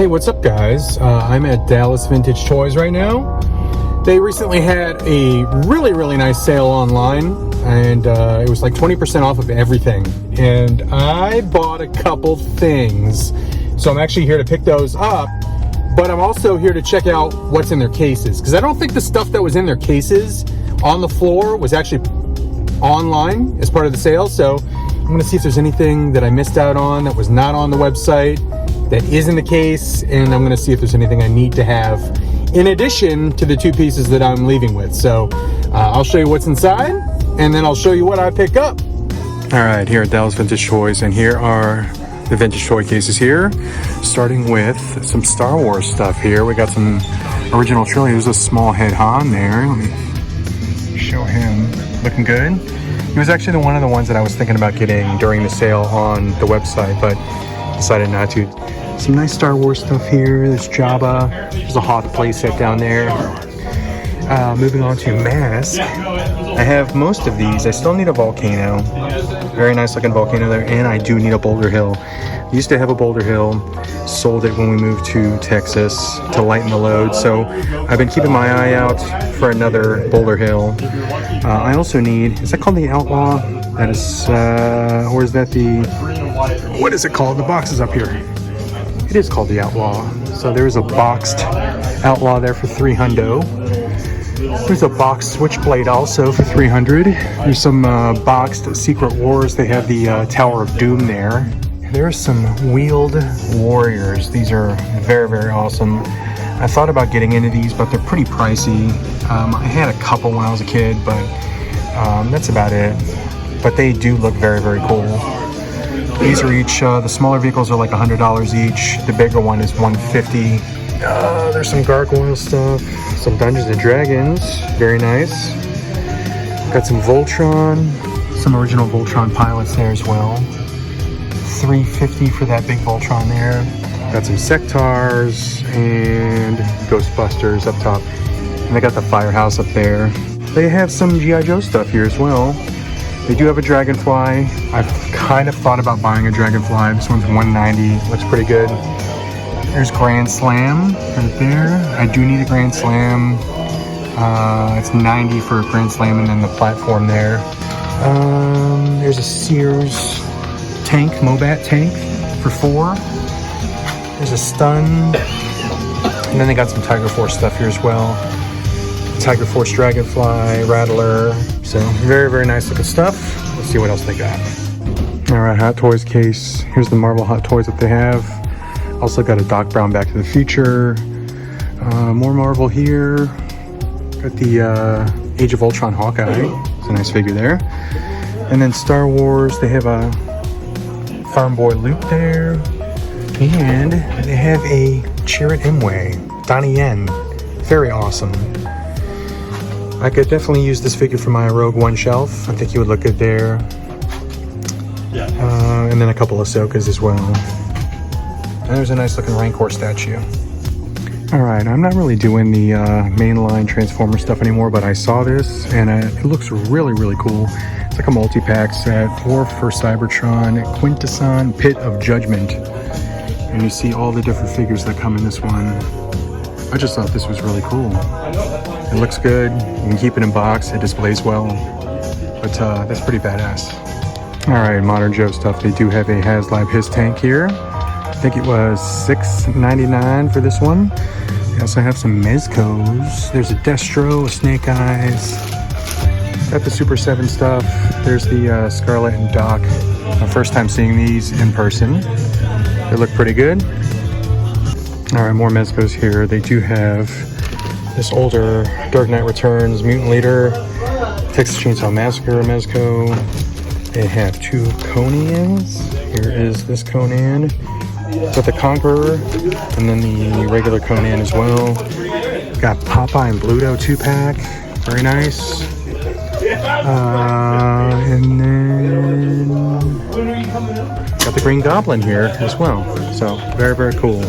Hey, what's up guys? I'm at Dallas Vintage Toys right now. They recently had a really nice sale online, and it was like 20% off of everything. And I bought a couple things. So I'm actually here to pick those up, but I'm also here to check out what's in their cases, because I don't think the stuff that was in their cases on the floor was actually online as part of the sale. So I'm gonna see if there's anything that I missed out on that was not on the website that is in the case, and I'm gonna see if there's anything I need to have in addition to the two pieces that I'm leaving with. So I'll show you what's inside, and then I'll show you what I pick up. All right, here at Dallas Vintage Toys, and here are the vintage toy cases here, starting with some Star Wars stuff here. We got some original trilogy. There's a small head Han there. Let me show him, looking good. He was actually one of the ones that I was thinking about getting during the sale on the website, but decided not to. Some nice Star Wars stuff here. There's Jabba. There's a Hoth playset down there. Moving on to Mask. I have most of these. I still need a Volcano. Very nice looking Volcano there, and I do need a Boulder Hill. I used to have a Boulder Hill. Sold it when we moved to Texas to lighten the load. So I've been keeping my eye out for another Boulder Hill. I also need, is that called the Outlaw? That is, or is that the, what is it called? The box is up here. It is called the Outlaw. So there's a boxed Outlaw there for $300. There's a boxed Switchblade also for $300. There's some boxed Secret Wars. They have the Tower of Doom there. There's some wheeled Warriors. These are very awesome. I thought about getting into these, but they're pretty pricey. I had a couple when I was a kid, but that's about it. But they do look very cool. These are each, the smaller vehicles are like $100 each. The bigger one is $150. There's some gargoyle stuff, some Dungeons and Dragons, very nice. Got some Voltron, some original Voltron pilots there as well. $350 for that big Voltron there. Got some Sectars and Ghostbusters up top. And they got the Firehouse up there. They have some G.I. Joe stuff here as well. They do have a Dragonfly. I've kind of thought about buying a Dragonfly. This one's $190, looks pretty good. There's Grand Slam right there. I do need a Grand Slam. It's $90 for a Grand Slam, and then the platform there. There's a Sears tank, Mobat tank for $4. There's a Stun. And then they got some Tiger Force stuff here as well. Tiger Force Dragonfly, Rattler. So very nice looking stuff. Let's see what else they got. All right, Hot Toys case. Here's the Marvel Hot Toys that they have. Also got a Doc Brown Back to the Future. More Marvel here. Got the Age of Ultron Hawkeye. It's a nice figure there. And then Star Wars, they have a Farm Boy Luke there. And they have a Chirrut Imwe, Donnie Yen. Very awesome. I could definitely use this figure for my Rogue One shelf. I think he would look good there. And then a couple of Ahsokas as well. And there's a nice looking Rancor statue. All right, I'm not really doing the mainline Transformer stuff anymore, but I saw this and it looks really cool. It's like a multi-pack set. War for Cybertron, Quintesson, Pit of Judgment. And you see all the different figures that come in this one. I just thought this was really cool. It looks good. You can keep it in box. It displays well. But that's pretty badass. All right, Modern Joe stuff. They do have a HasLab His tank here. I think it was $6.99 for this one. They also have some Mezcos. There's a Destro, a Snake Eyes. Got the Super 7 stuff. There's the Scarlet and Doc. My first time seeing these in person. They look pretty good. All right, more Mezcos here. They do have this older Dark Knight Returns Mutant Leader, Texas Chainsaw Massacre Mezco. They have two Conans. Here is this Conan. Got the Conqueror, and then the regular Conan as well. Got Popeye and Bluto 2-pack. Very nice. And then got the Green Goblin here as well. So very cool.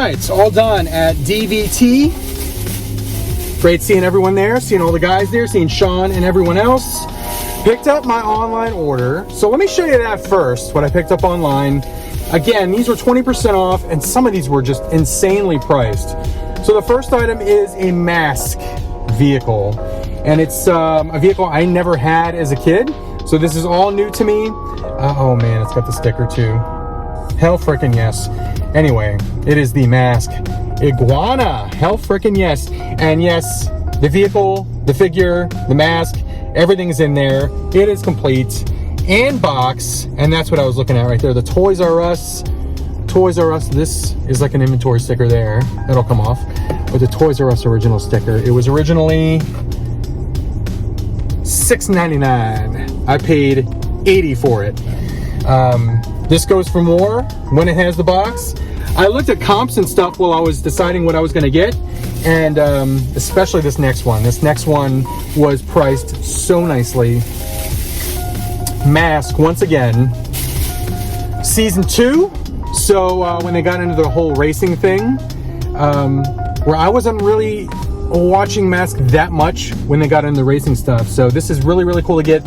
right, it's all done at DVT. Great seeing everyone there, seeing all the guys there, seeing Sean and everyone else. Picked up my online order. So let me show you that first, what I picked up online. Again, these were 20% off, and some of these were just insanely priced. So the first item is a mask vehicle, and it's a vehicle I never had as a kid. So this is all new to me. Oh man, it's got the sticker too. Hell frickin' yes. Anyway, it is the mask iguana. Hell frickin' yes. And yes, the vehicle, the figure, the mask, everything's in there. It is complete and box, and that's what I was looking at right there. The Toys R Us. This is like an inventory sticker there. That'll come off. But the Toys R Us original sticker. It was originally $6.99. I paid $80 for it. This goes for more when it has the box. I looked at comps and stuff while I was deciding what I was going to get, and especially this next one. This next one was priced so nicely. Mask, once again, season 2. So when they got into the whole racing thing, where I wasn't really watching Mask that much when they got into the racing stuff. So this is really, really cool to get.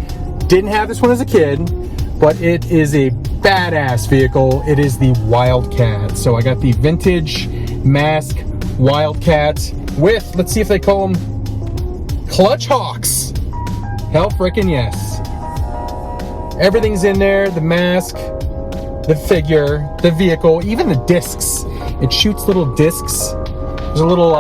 Didn't have this one as a kid, but it is a badass vehicle. It is the Wildcat. So I got the vintage Mask Wildcat with, let's see if they call them clutch hawks. Hell frickin' yes. Everything's in there, the mask, the figure, the vehicle, even the discs. It shoots little discs. There's a little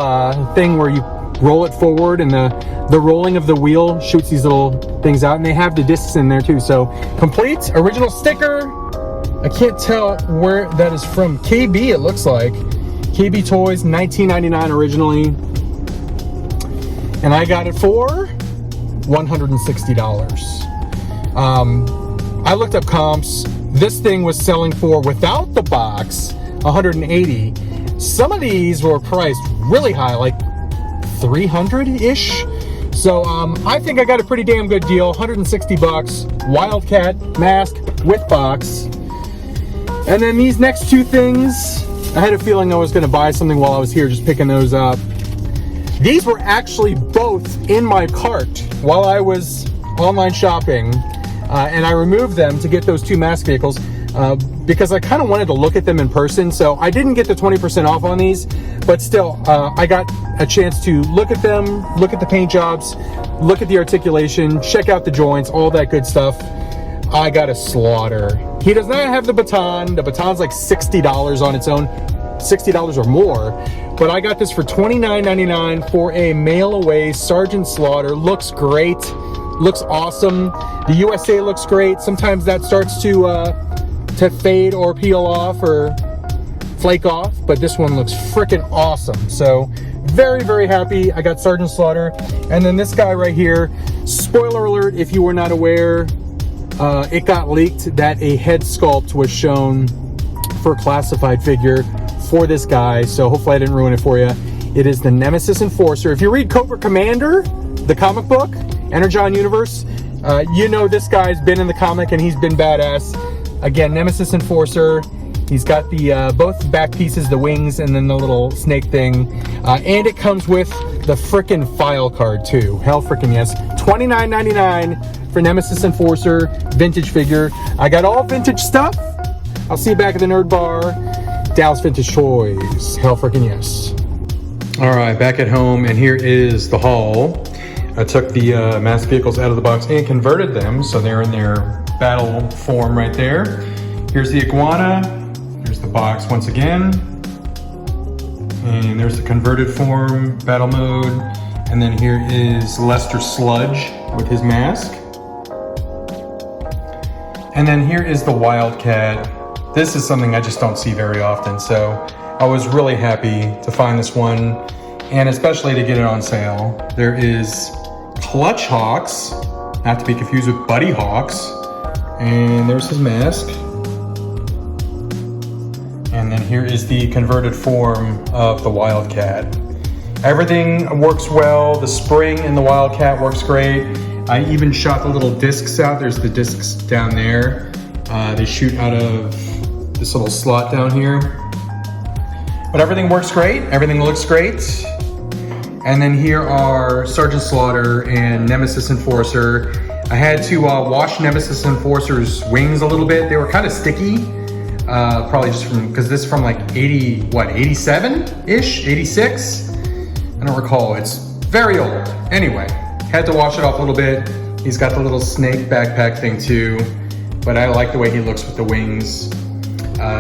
thing where you roll it forward, and the rolling of the wheel shoots these little things out, and they have the discs in there too. So complete, original sticker. I can't tell where that is from. KB, it looks like. KB Toys, $19.99 originally. And I got it for $160. I looked up comps. This thing was selling for, without the box, $180. Some of these were priced really high, like $300-ish. So I think I got a pretty damn good deal. $160, Wildcat mask with box. And then these next two things, I had a feeling I was going to buy something while I was here, just picking those up. These were actually both in my cart while I was online shopping, and I removed them to get those two mask vehicles because I kind of wanted to look at them in person. So I didn't get the 20% off on these, but still, I got a chance to look at them, look at the paint jobs, look at the articulation, check out the joints, all that good stuff. I got a slaughter. He does not have the baton. The baton's like $60 on its own, $60 or more. But I got this for $29.99 for a mail away Sergeant Slaughter. Looks great. Looks awesome. The USA looks great. Sometimes that starts to fade or peel off or flake off, but this one looks freaking awesome. So very, very happy. I got Sergeant Slaughter. And then this guy right here, spoiler alert if you were not aware, it got leaked that a head sculpt was shown for a classified figure for this guy, so hopefully I didn't ruin it for you. It is the Nemesis Enforcer. If you read Cobra Commander, the comic book, Energon Universe, you know this guy's been in the comic and he's been badass. Again, Nemesis Enforcer. He's got the both back pieces, the wings, and then the little snake thing. And it comes with the frickin' file card too. Hell frickin' yes. $29.99 for Nemesis Enforcer, vintage figure. I got all vintage stuff. I'll see you back at the Nerd Bar. Dallas Vintage Toys. Hell frickin' yes. All right, back at home, and here is the haul. I took the mask vehicles out of the box and converted them, so they're in their battle form right there. Here's the iguana. Here's the box once again. And there's the converted form, battle mode. And then here is Lester Sludge with his mask. And then here is the Wildcat. This is something I just don't see very often, so I was really happy to find this one, and especially to get it on sale. There is Clutch Hawks, not to be confused with Buddy Hawks, and there's his mask. And then here is the converted form of the Wildcat. Everything works well. The spring in the Wildcat works great. I even shot the little discs out. There's the discs down there. They shoot out of this little slot down here. But everything works great. Everything looks great. And then here are Sergeant Slaughter and Nemesis Enforcer. I had to wash Nemesis Enforcer's wings a little bit. They were kind of sticky. Probably just from, because this is from like 87-ish, 86? I don't recall, it's very old. Anyway, had to wash it off a little bit. He's got the little snake backpack thing too, but I like the way he looks with the wings.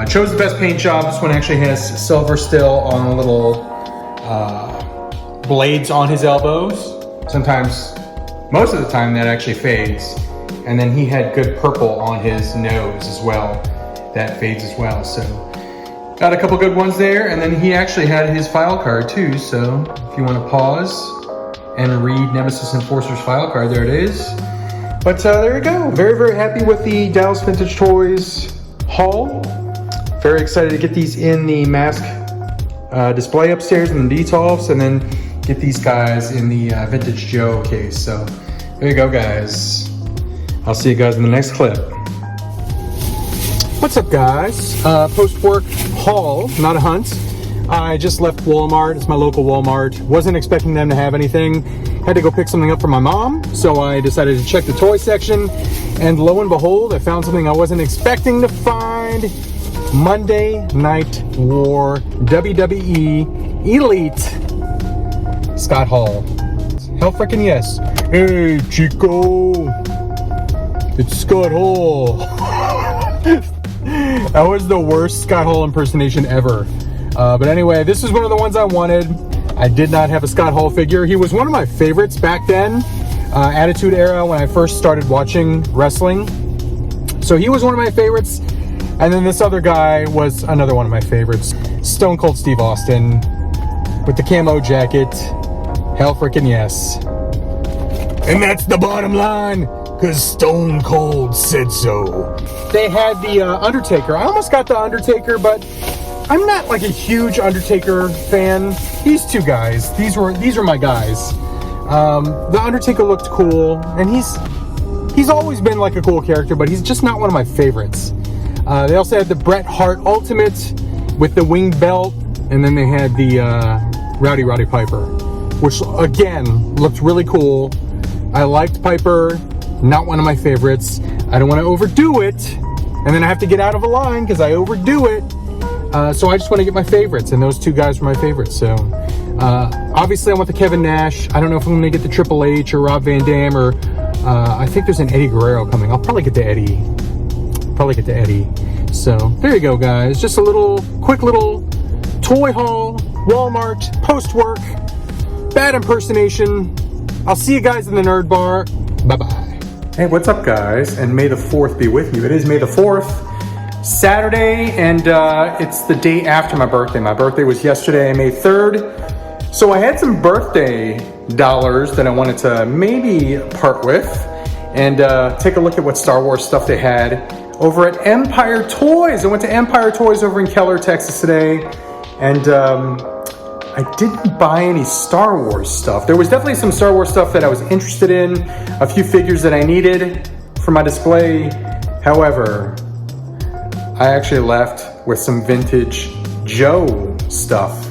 Chose the best paint job. This one actually has silver still on the little blades on his elbows. Sometimes, most of the time that actually fades. And then he had good purple on his nose as well. That fades as well, so got a couple good ones there. And then he actually had his file card too, so if you want to pause and read Nemesis Enforcer's file card, there it is. But there you go. Very, very happy with the Dallas Vintage Toys haul. Very excited to get these in the mask display upstairs in the Detolfs, and then get these guys in the Vintage Joe case. So there you go, guys. I'll see you guys in the next clip. What's up, guys? Post-work haul, not a hunt. I just left Walmart. It's my local Walmart. Wasn't expecting them to have anything. Had to go pick something up for my mom, so I decided to check the toy section. And lo and behold, I found something I wasn't expecting to find. Monday Night War WWE Elite Scott Hall. Hell freaking yes. Hey, Chico. It's Scott Hall. That was the worst Scott Hall impersonation ever. But anyway, this is one of the ones I wanted. I did not have a Scott Hall figure. He was one of my favorites back then, Attitude Era, when I first started watching wrestling. So he was one of my favorites. And then this other guy was another one of my favorites. Stone Cold Steve Austin with the camo jacket. Hell freaking yes. And that's the bottom line, because Stone Cold said so. They had the Undertaker. I almost got the Undertaker, but I'm not like a huge Undertaker fan. These two guys, these are my guys. The Undertaker looked cool, and he's always been like a cool character, but he's just not one of my favorites. They also had the Bret Hart Ultimate with the winged belt, and then they had the Rowdy Piper, which again looked really cool. I liked Piper, not one of my favorites. I don't want to overdo it, and then I have to get out of a line because I overdo it. So I just want to get my favorites, and those two guys were my favorites. So obviously I want the Kevin Nash. I don't know if I'm going to get the Triple H or Rob Van Dam, or I think there's an Eddie Guerrero coming. I'll probably get the Eddie. So there you go, guys. Just a quick little toy haul, Walmart, post-work, bad impersonation. I'll see you guys in the Nerd Bar. Bye-bye. Hey, what's up, guys? And may the 4th be with you. It is May the 4th, Saturday, and it's the day after my birthday. My birthday was yesterday, May 3rd. So I had some birthday dollars that I wanted to maybe part with and take a look at what Star Wars stuff they had over at Empire Toys. I went to Empire Toys over in Keller, Texas today, and I didn't buy any Star Wars stuff. There was definitely some Star Wars stuff that I was interested in, a few figures that I needed for my display. However, I actually left with some vintage Joe stuff.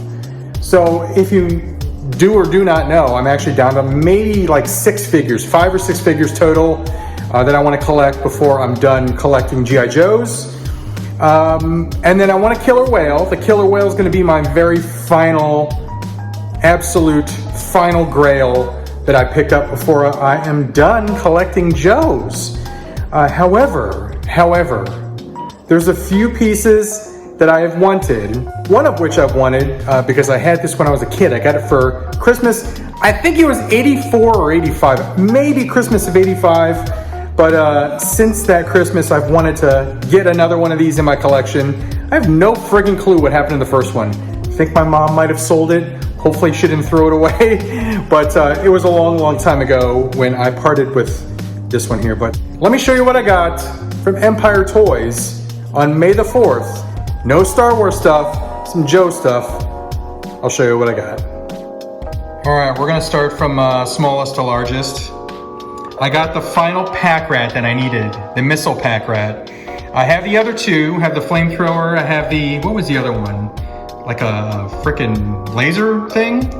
So if you do or do not know, I'm actually down to maybe like 6 figures, 5 or 6 figures total that I want to collect before I'm done collecting G.I. Joes. And then I want a killer whale. The killer whale is going to be my very final, absolute final grail that I pick up before I am done collecting Joes. However, there's a few pieces that I have wanted. One of which I've wanted because I had this when I was a kid. I got it for Christmas. I think it was 84 or 85, maybe Christmas of 85. But since that Christmas, I've wanted to get another one of these in my collection. I have no friggin' clue what happened to the first one. I think my mom might have sold it. Hopefully she didn't throw it away. But it was a long, long time ago when I parted with this one here. But let me show you what I got from Empire Toys on May the 4th. No Star Wars stuff, some Joe stuff. I'll show you what I got. All right, we're gonna start from smallest to largest. I got the final pack rat that I needed, the missile pack rat. I have the other two, I have the flamethrower, I have the, what was the other one? like a freaking laser thing.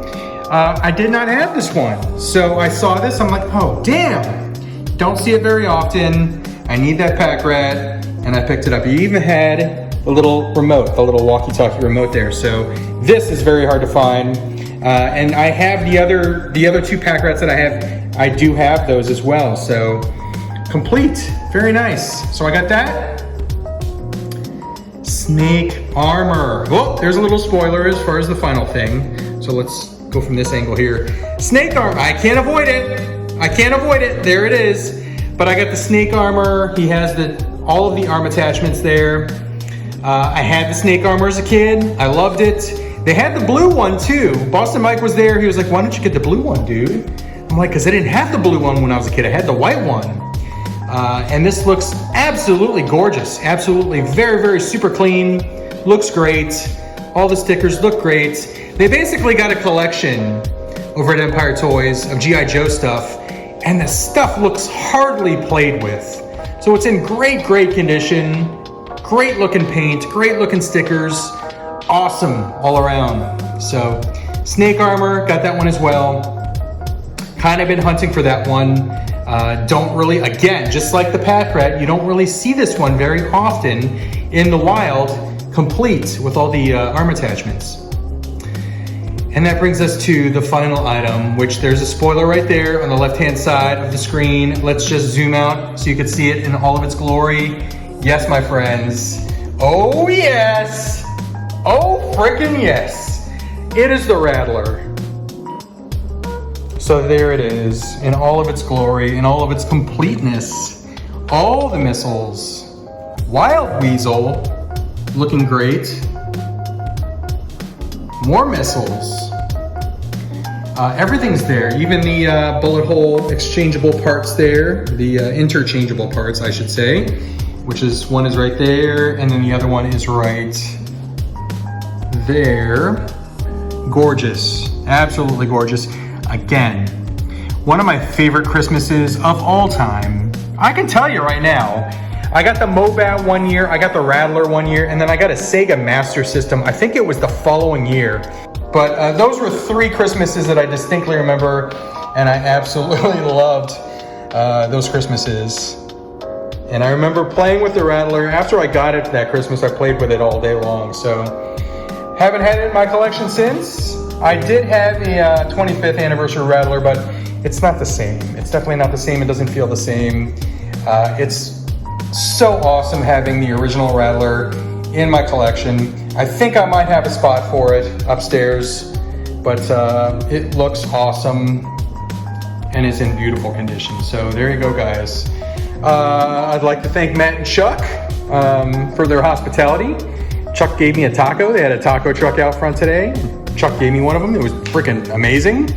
I did not have this one. So I saw this, I'm like, oh, damn. Don't see it very often. I need that pack rat, and I picked it up. You even had the little remote, the little walkie-talkie remote there. So this is very hard to find. And I have the other two pack rats that I have. I do have those as well. So complete, very nice. So I got that. Snake armor. Oh, there's a little spoiler as far as the final thing. So let's go from this angle here. Snake armor, I can't avoid it. I can't avoid it, there it is. But I got the snake armor. He has all of the arm attachments there. I had the snake armor as a kid. I loved it. They had the blue one too. Boston Mike was there. He was like, why don't you get the blue one, dude? I'm like, because I didn't have the blue one when I was a kid. I had the white one. And this looks absolutely gorgeous. Absolutely very, very super clean. Looks great. All the stickers look great. They basically got a collection over at Empire Toys of G.I. Joe stuff, and the stuff looks hardly played with. So it's in great, great condition. Great looking paint, great looking stickers. Awesome all around. So snake armor, got that one as well. Kind of been hunting for that one. Don't really, again, just like the pack rat, you don't really see this one very often in the wild, complete with all the arm attachments. And that brings us to the final item, which there's a spoiler right there on the left-hand side of the screen. Let's just zoom out so you can see it in all of its glory. Yes, my friends. Oh, yes. Oh, freaking yes. It is the Rattler. So there it is in all of its glory, in all of its completeness. All the missiles. Wild Weasel, looking great. More missiles. Everything's there, even the bullet hole exchangeable parts there, the interchangeable parts, I should say, which is one is right there, and then the other one is right there. Gorgeous, absolutely gorgeous. Again, one of my favorite Christmases of all time. I can tell you right now, I got the Mobat one year, I got the Rattler one year, and then I got a Sega Master System. I think it was the following year. But those were 3 Christmases that I distinctly remember, and I absolutely loved those Christmases. And I remember playing with the Rattler. After I got it that Christmas, I played with it all day long. So, haven't had it in my collection since. I did have a 25th anniversary Rattler, but it's not the same. It's definitely not the same. It doesn't feel the same. It's so awesome having the original Rattler in my collection. I think I might have a spot for it upstairs, but it looks awesome and is in beautiful condition. So there you go, guys. I'd like to thank Matt and Chuck for their hospitality. Chuck gave me a taco. They had a taco truck out front today. Chuck gave me one of them. It was freaking amazing.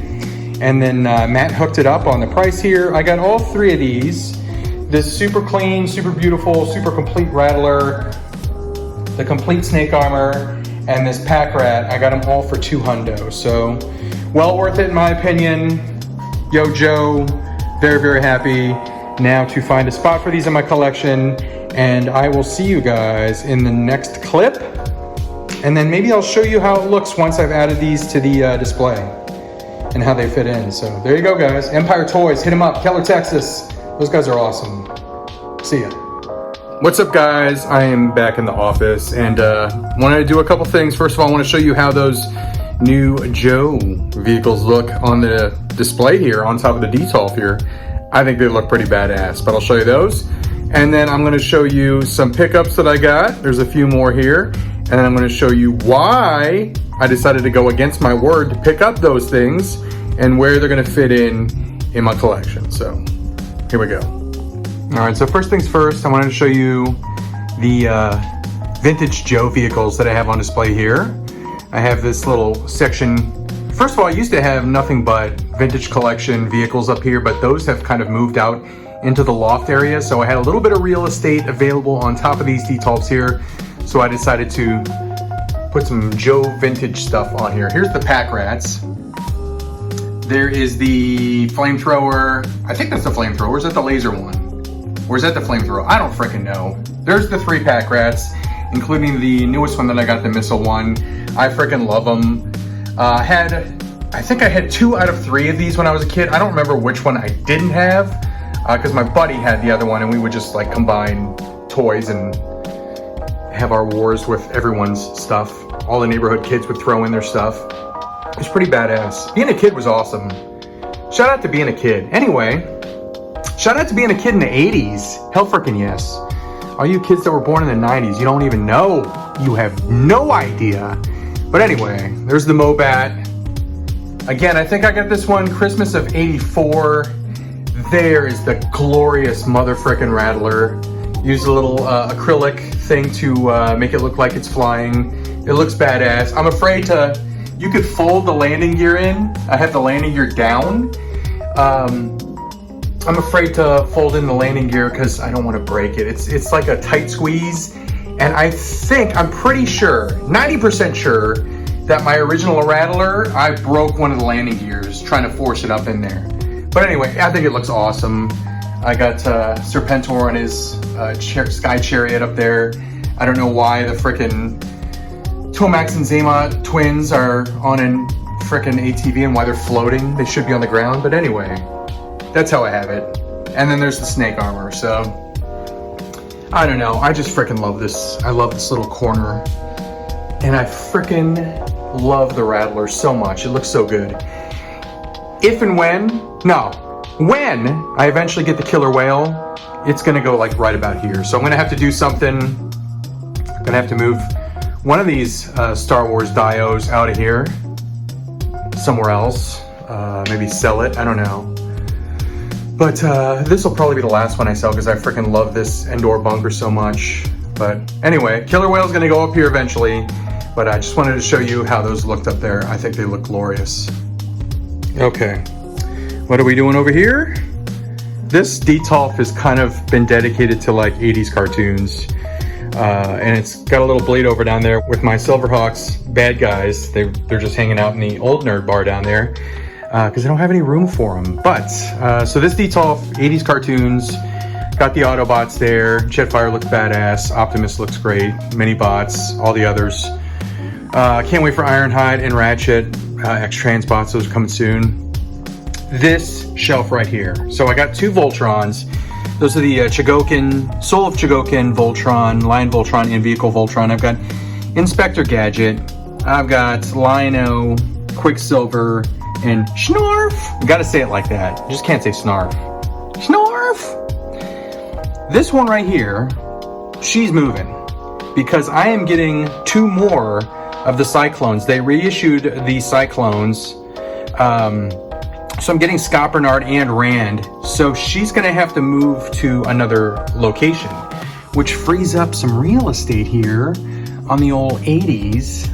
And then Matt hooked it up on the price here. I got all 3 of these. This super clean, super beautiful, super complete Rattler, the complete snake armor, and this pack rat. I got them all for $200. So well worth it in my opinion. Yo Joe, very, very happy now to find a spot for these in my collection. And I will see you guys in the next clip. And then maybe I'll show you how it looks once I've added these to the display and how they fit in. So there you go, guys. Empire Toys, hit them up, Keller, Texas. Those guys are awesome. See ya. What's up, guys? I am back in the office and wanted to do a couple things. First of all, I want to show you how those new Joe vehicles look on the display here on top of the Detolf here. I think they look pretty badass, but I'll show you those. And then I'm going to show you some pickups that I got. There's a few more here. And then I'm going to show you why I decided to go against my word to pick up those things and where they're going to fit in my collection. So here we go. All right, so first things first, I wanted to show you the vintage Joe vehicles that I have on display here. I have this little section. First of all, I used to have nothing but vintage collection vehicles up here, but those have kind of moved out into the loft area. So I had a little bit of real estate available on top of these Detolfs here. So I decided to put some Joe vintage stuff on here. Here's the pack rats. There is the flamethrower. I think that's the flamethrower. Or is that the laser one? Or is that the flamethrower? I don't freaking know. There's the 3 pack rats. including the newest one that I got, the missile one. I freaking love them. I think I had 2 out of 3 of these when I was a kid. I don't remember which one I didn't have, because my buddy had the other one, and we would just like combine toys and have our wars with everyone's stuff. All the neighborhood kids would throw in their stuff. It was pretty badass. Being a kid was awesome. Shout out to being a kid. Anyway, shout out to being a kid in the 80s. Hell frickin' yes. All you kids that were born in the 90s, you don't even know. You have no idea. But anyway, there's the Mobat. Again, I think I got this one Christmas of '84. There is the glorious mother frickin' Rattler. Used a little acrylic thing to make it look like it's flying. It looks badass. I'm afraid you could fold the landing gear in. I have the landing gear down. I'm afraid to fold in the landing gear because I don't want to break it. It's like a tight squeeze. And I'm pretty sure, 90% sure, that my original Rattler, I broke one of the landing gears trying to force it up in there. But anyway, I think it looks awesome. I got Serpentor on his Sky Chariot up there. I don't know why the frickin' Tomax and Zaymot twins are on an frickin' ATV and why they're floating. They should be on the ground, but anyway, that's how I have it. And then there's the snake armor, so I don't know. I just frickin' love this. I love this little corner. And I frickin' love the Rattler so much. It looks so good. When I eventually get the killer whale, it's gonna go like right about here. So I'm gonna have to do something. I'm gonna have to move one of these Star Wars dios out of here, somewhere else. Maybe sell it, I don't know. But this will probably be the last one I sell because I freaking love this Endor bunker so much. But anyway, killer whale's gonna go up here eventually. But I just wanted to show you how those looked up there. I think they look glorious. Okay, what are we doing over here? This Detolf has kind of been dedicated to like 80s cartoons. And it's got a little bleed over down there with my Silverhawks bad guys. They're just hanging out in the old nerd bar down there because I don't have any room for them. But, so this Detolf, 80s cartoons, got the Autobots there. Jetfire looks badass. Optimus looks great. Mini-Bots, all the others. Can't wait for Ironhide and Ratchet. X-Transbots, those are coming soon. This shelf right here. So I got 2 Voltrons. Those are the Chogokin, Soul of Chogokin Voltron, Lion Voltron, and Vehicle Voltron. I've got Inspector Gadget. I've got Lion-O, Quicksilver, and Snarf. You gotta say it like that. You just can't say Snarf. Snarf! This one right here, she's moving. Because I am getting 2 more of the Cyclones. They reissued the Cyclones. So I'm getting Scott Bernard and Rand. So she's gonna have to move to another location, which frees up some real estate here on the old 80s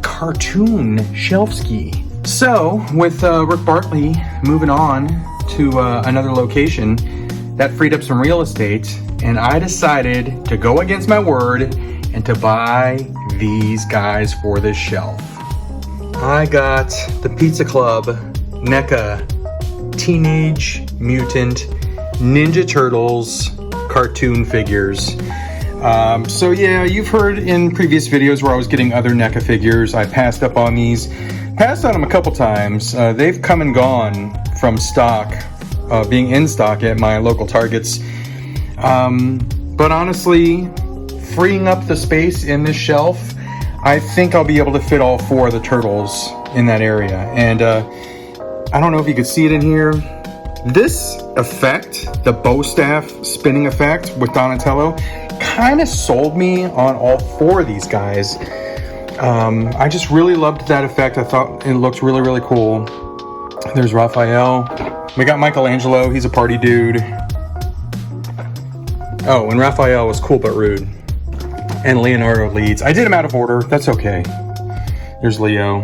cartoon shelf ski. So with Rick Bartley moving on to another location, that freed up some real estate, and I decided to go against my word and to buy these guys for this shelf. I got the Pizza Club NECA Teenage Mutant Ninja Turtles cartoon figures. So yeah, you've heard in previous videos where I was getting other NECA figures. I passed up on these. Passed on them a couple times. They've come and gone from stock, being in stock at my local Targets. But honestly, freeing up the space in this shelf, I think I'll be able to fit all 4 of the turtles in that area. And I don't know if you could see it in here. This effect, the bow staff spinning effect with Donatello, kind of sold me on all 4 of these guys. I just really loved that effect. I thought it looked really, really cool. There's Raphael. We got Michelangelo. He's a party dude. Oh, and Raphael was cool but rude. And Leonardo leads. I did them out of order. That's okay. There's Leo.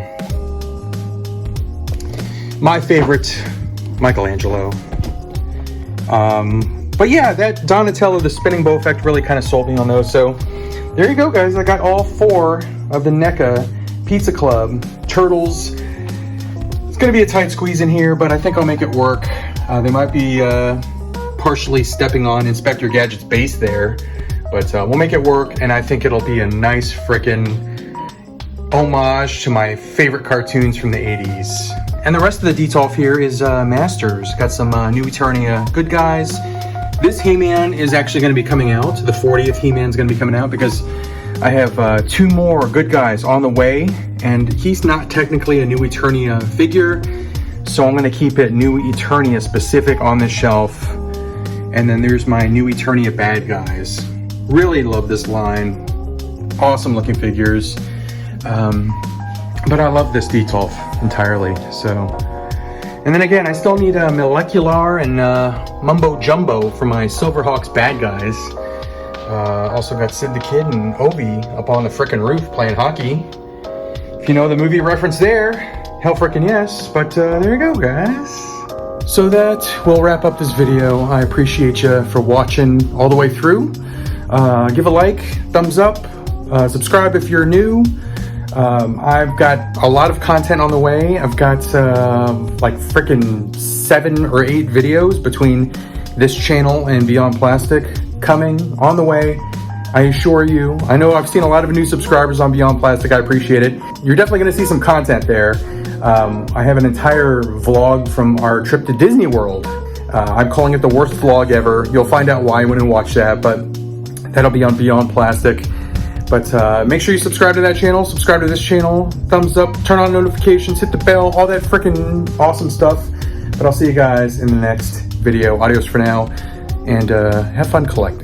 My favorite, Michelangelo. But yeah, that Donatello, the spinning bow effect really kind of sold me on those. So there you go, guys. I got all 4 of the NECA Pizza Club Turtles. It's going to be a tight squeeze in here, but I think I'll make it work. They might be partially stepping on Inspector Gadget's base there, but we'll make it work, and I think it'll be a nice frickin' homage to my favorite cartoons from the 80s. And the rest of the detolf here is Masters. Got some New Eternia Good Guys. This He-Man is actually going to be coming out. The 40th He-Man's going to be coming out because I have 2 more Good Guys on the way, and he's not technically a New Eternia figure, so I'm going to keep it New Eternia specific on this shelf. And then there's my New Eternia Bad Guys. Really love this line. Awesome looking figures. But I love this detolf entirely, so. And then again, I still need a Molecular and Mumbo Jumbo for my Silverhawks Bad Guys. Also got Sid the Kid and Obi up on the frickin' roof playing hockey. If you know the movie reference there, hell frickin' yes. But there you go, guys. So that will wrap up this video. I appreciate you for watching all the way through. Give a like, thumbs up, subscribe if you're new. I've got a lot of content on the way. I've got like frickin' 7 or 8 videos between this channel and Beyond Plastic coming on the way. I assure you. I know I've seen a lot of new subscribers on Beyond Plastic. I appreciate it. You're definitely going to see some content there. I have an entire vlog from our trip to Disney World. I'm calling it the worst vlog ever. You'll find out why when you watch that, but that'll be on Beyond Plastic. But make sure you subscribe to that channel, subscribe to this channel, thumbs up, turn on notifications, hit the bell, all that freaking awesome stuff. But I'll see you guys in the next video. Adios for now, and have fun collecting.